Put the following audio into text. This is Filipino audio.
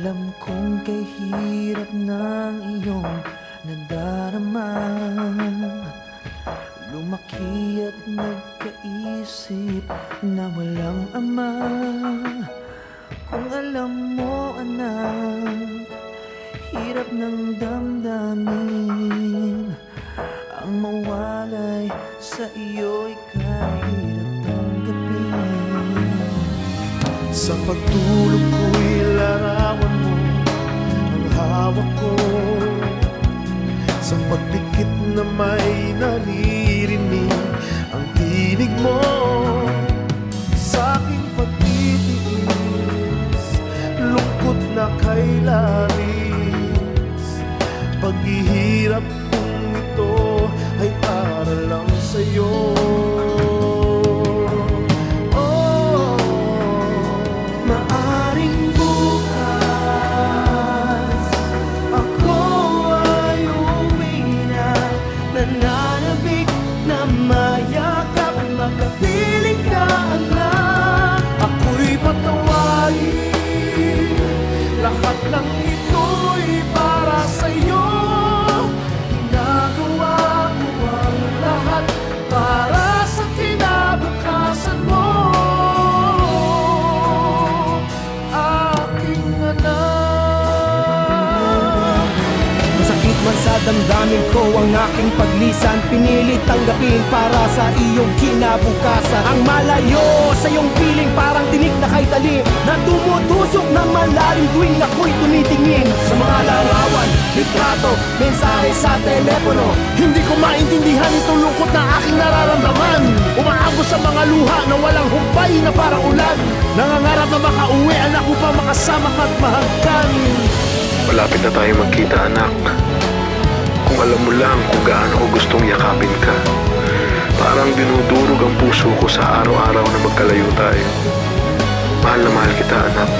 Alam kong kay hirap ng iyong nadarama. Lumaki at nagkaisip na walang ama. Kung alam mo anak, hirap ng damdamin. Ang mawalay sa iyo'y kahirap tanggapin. Sa pagtulog ko'y larawan mo ang hawak ko. Sa pagdikit na may naririnig ang tinig mo. Sa aking pagtitiis, lungkot na kay labis. Paghihirap kong ito ay para lang sa'yo. Nananabik na mayakap, makapiling ka anak. Ako'y patawarin, lahat ng ito'y para sa'yo. Ginagawa ko ang lahat para sa kinabukasan mo, aking anak. Masakit man sa damdamin ko ang aking paglisan, pinilit tanggapin para sa iyong kinabukasan. Ang malayo sa iyong piling parang tinik na kay talim na tumutusok ng malalim tuwing ako'y tumitingin. Sa mga larawan, litrato, mensahe sa telepono, hindi ko maintindihan itong lungkot na aking nararamdaman. Umaabot sa mga luha na walang humpay na parang ulan. Nangangarap na makauwi anak upang makasama ka at mahagkan. Malapit na tayo magkita anak. Kung alam mo lang kung gaano ko gustong yakapin ka. Parang dinudurog ang puso ko sa araw-araw na magkalayo tayo. Mahal na mahal kita anak.